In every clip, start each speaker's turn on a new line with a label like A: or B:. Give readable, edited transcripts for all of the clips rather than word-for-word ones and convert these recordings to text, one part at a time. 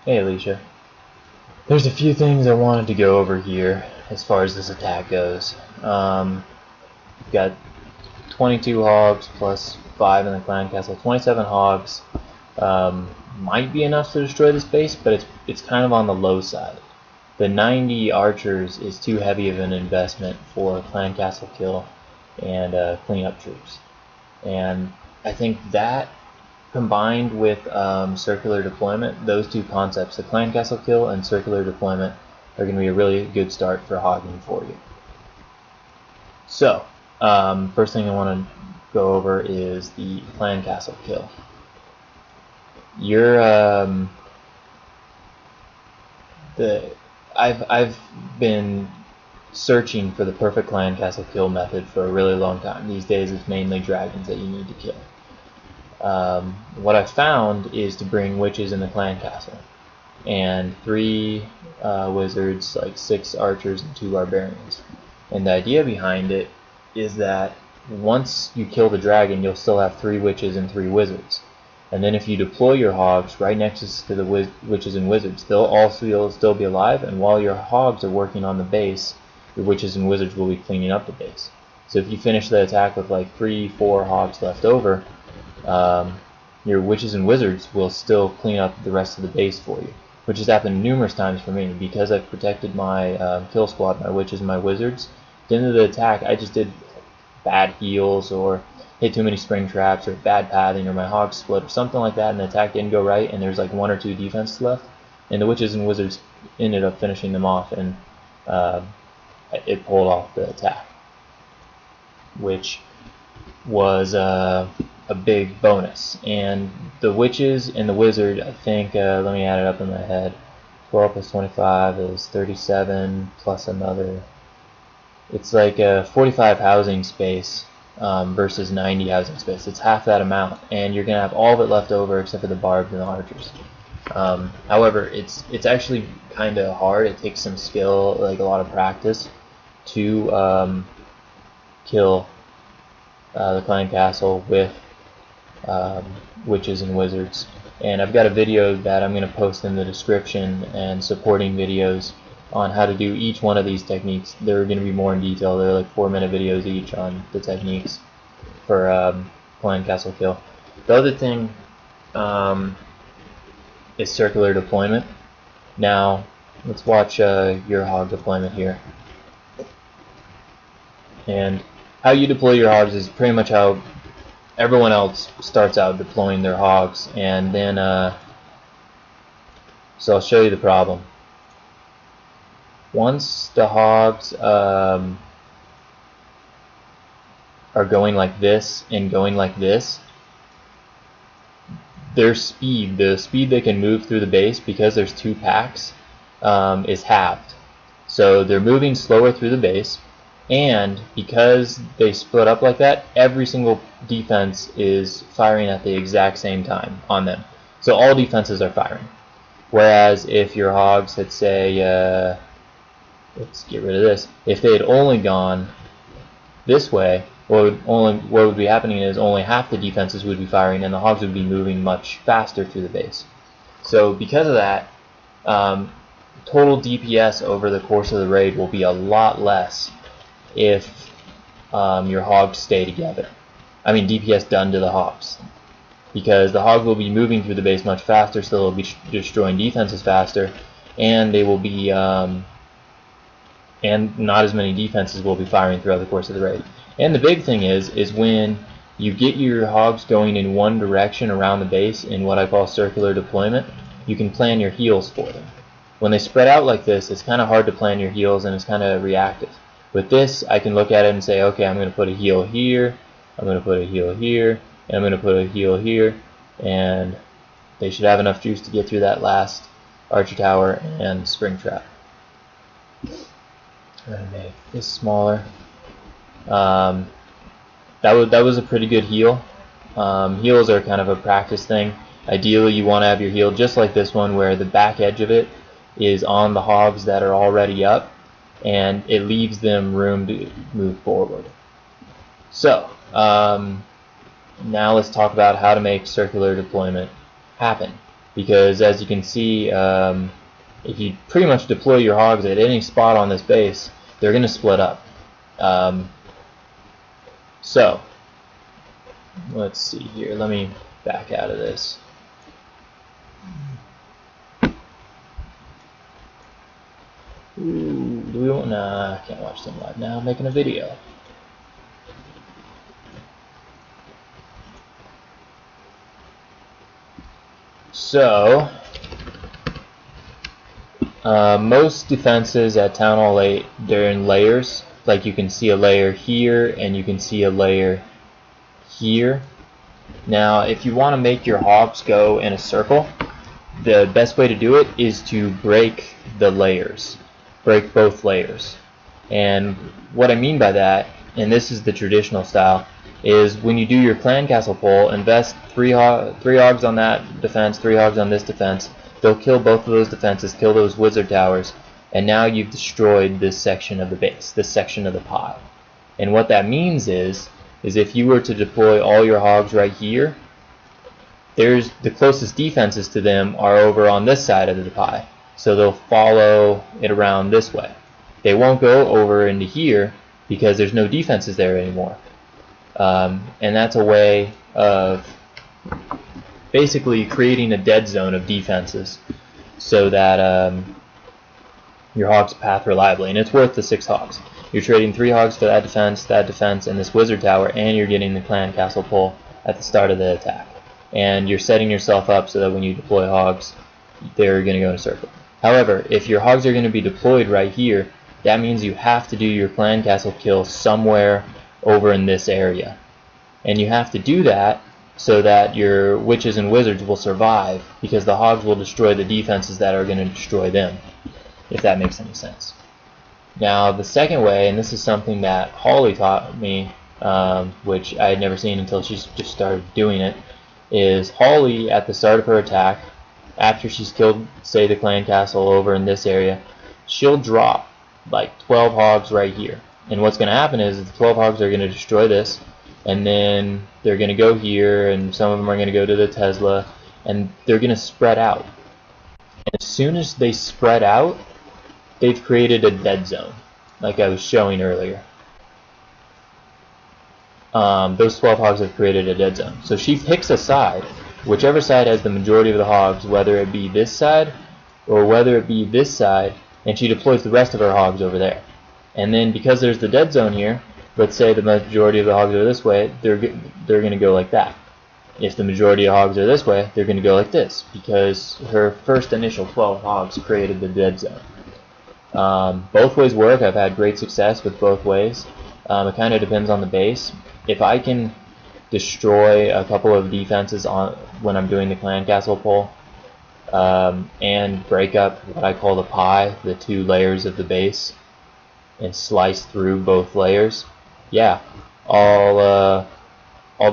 A: Hey Alicia. There's a few things I wanted to go over here as far as this attack goes. We've got 22 hogs plus 5 in the clan castle. 27 hogs might be enough to destroy this base, but it's kind of on the low side. The 90 archers is too heavy of an investment for a clan castle kill and cleanup troops. And I think that combined with circular deployment, those two concepts, the clan castle kill and circular deployment, are going to be a really good start for hogging for you. So, first thing I want to go over is the clan castle kill. I've been searching for the perfect clan castle kill method for a really long time. These days it's mainly dragons that you need to kill. What I found is to bring witches in the clan castle, and 3 wizards, like 6 archers and 2 barbarians. And the idea behind it is that once you kill the dragon, you'll still have 3 witches and 3 wizards. And then if you deploy your hogs right next to the witches and wizards, they'll also still be alive, and while your hogs are working on the base, your witches and wizards will be cleaning up the base. So if you finish the attack with like 3-4 hogs left over, your witches and wizards will still clean up the rest of the base for you, which has happened numerous times for me because I've protected my kill squad, my witches and my wizards. At the end of the attack, I just did bad heals or hit too many spring traps or bad pathing, or my hogs split or something like that, and the attack didn't go right, and there's like 1 or 2 defenses left, and the witches and wizards ended up finishing them off, and it pulled off the attack, which was a big bonus. And the witches and the wizard, I think, let me add it up in my head, 12 plus 25 is 37 plus another, it's like a 45 housing space versus 90 housing space. It's half that amount, and you're gonna have all of it left over except for the barbed and the archers. However, it's actually kind of hard. It takes some skill, like a lot of practice, to kill the clan castle with witches and wizards. And I've got a video that I'm going to post in the description, and supporting videos on how to do each one of these techniques. They're going to be more in detail. They're like 4-minute videos each on the techniques for clan castle kill. The other thing is circular deployment. Now let's watch your hog deployment here. And how you deploy your hogs is pretty much how everyone else starts out deploying their hogs, and then so I'll show you the problem. Once the hogs are going like this and going like this, their speed, the speed they can move through the base, because there's 2 packs, is halved. So they're moving slower through the base, and because they split up like that, every single defense is firing at the exact same time on them. So all defenses are firing. Whereas if your hogs had, say, let's get rid of this, if they had only gone this way, what would be happening is only half the defenses would be firing, and the hogs would be moving much faster through the base. So because of that, total DPS over the course of the raid will be a lot less if your hogs stay together. I mean DPS done to the hogs, because the hogs will be moving through the base much faster, so they'll be destroying defenses faster, and they will be and not as many defenses will be firing throughout the course of the raid. And the big thing is when you get your hogs going in one direction around the base in what I call circular deployment, you can plan your heals for them. When they spread out like this, it's kind of hard to plan your heals, and it's kind of reactive. With this, I can look at it and say, okay, I'm going to put a heal here, I'm going to put a heal here, and I'm going to put a heal here, and they should have enough juice to get through that last archer tower and spring trap. I'm going to make this smaller. That was a pretty good heal. Heals are kind of a practice thing. Ideally, you want to have your heal just like this one, where the back edge of it is on the hogs that are already up, and it leaves them room to move forward. So, now let's talk about how to make circular deployment happen. because as you can see, if you pretty much deploy your hogs at any spot on this base, they're going to split up. So let's see here. Let me back out of this. Ooh, do we want? Nah, I can't watch them live now. I'm making a video. So, most defenses at Town Hall 8, they're in layers. Like you can see a layer here, and you can see a layer here. Now, if you want to make your hogs go in a circle, the best way to do it is to break the layers. Break both layers. And what I mean by that, and this is the traditional style, is when you do your clan castle pull, invest three hogs on that defense, 3 hogs on this defense. They'll kill both of those defenses, kill those wizard towers, and now you've destroyed this section of the base, this section of the pie. And what that means is if you were to deploy all your hogs right here, there's the closest defenses to them are over on this side of the pie. So they'll follow it around this way. They won't go over into here because there's no defenses there anymore. And that's a way of basically creating a dead zone of defenses so that your hogs path reliably. And it's worth the 6 hogs. You're trading 3 hogs for that defense, and this wizard tower, and you're getting the clan castle pull at the start of the attack. And you're setting yourself up so that when you deploy hogs, they're going to go in a circle. However, if your hogs are going to be deployed right here, that means you have to do your clan castle kill somewhere over in this area. And you have to do that so that your witches and wizards will survive, because the hogs will destroy the defenses that are going to destroy them, if that makes any sense. Now, the second way, and this is something that Holly taught me, which I had never seen until she just started doing it, is Holly, at the start of her attack, after she's killed, say, the clan castle over in this area, she'll drop like 12 hogs right here. And what's going to happen is the 12 hogs are going to destroy this, and then they're going to go here, and some of them are going to go to the Tesla, and they're going to spread out. And as soon as they spread out, they've created a dead zone, like I was showing earlier. Those 12 hogs have created a dead zone. So she picks a side, whichever side has the majority of the hogs, whether it be this side or whether it be this side, and she deploys the rest of her hogs over there. And then because there's the dead zone here, let's say the majority of the hogs are this way, they're going to go like that. If the majority of hogs are this way, they're going to go like this, because her first initial 12 hogs created the dead zone. Both ways work. I've had great success with both ways. It kind of depends on the base. If I can destroy a couple of defenses when I'm doing the clan castle pull, and break up what I call the pie, the 2 layers of the base, and slice through both layers, yeah, I'll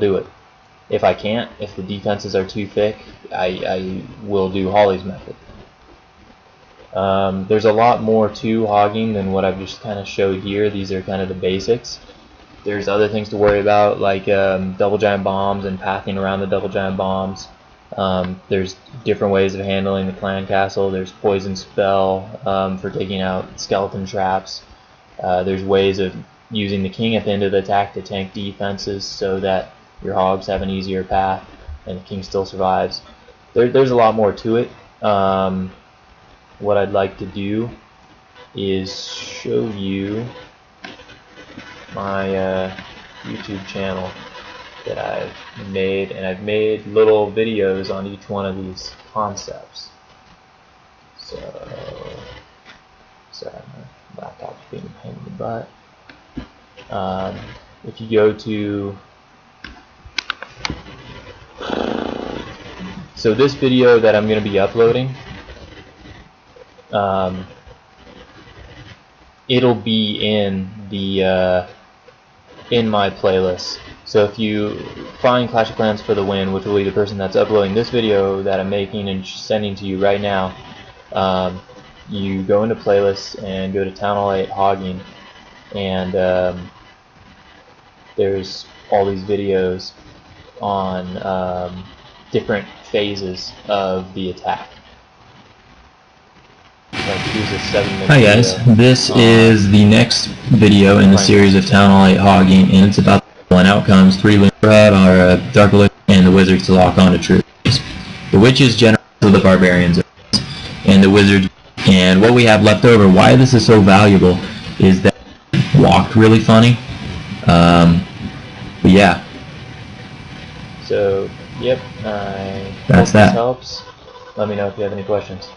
A: do it. If I can't, if the defenses are too thick, I will do Holly's method. There's a lot more to hogging than what I've just kind of showed here. These are kind of the basics. There's other things to worry about, like double giant bombs and pathing around the double giant bombs. There's different ways of handling the clan castle. There's poison spell for taking out skeleton traps. There's ways of using the king at the end of the attack to tank defenses so that your hogs have an easier path and the king still survives. There's a lot more to it. What I'd like to do is show you my YouTube channel that I've made, and I've made little videos on each one of these concepts. So, sorry, my laptop's being a pain in the butt. If you go to, so this video that I'm going to be uploading, it'll be in the in my playlist. So if you find Clash of Clans for the Win, which will be the person that's uploading this video that I'm making and sending to you right now, you go into playlists and go to Town Hall 8 Hogging, and there's all these videos on different phases of the attack. Like, here's a 7-minute
B: Hi guys, this is the next video in the series of Town Hall 8 hogging, and it's about the outcomes. 3 wins are Dark Elixir and the Wizards to lock on to troops. The Witches generate the Barbarians and the Wizards. And what we have left over, why this is so valuable, is that it walked really funny. But yeah.
A: So, yep, I
B: That's
A: hope
B: that.
A: this helps. Let me know if you have any questions.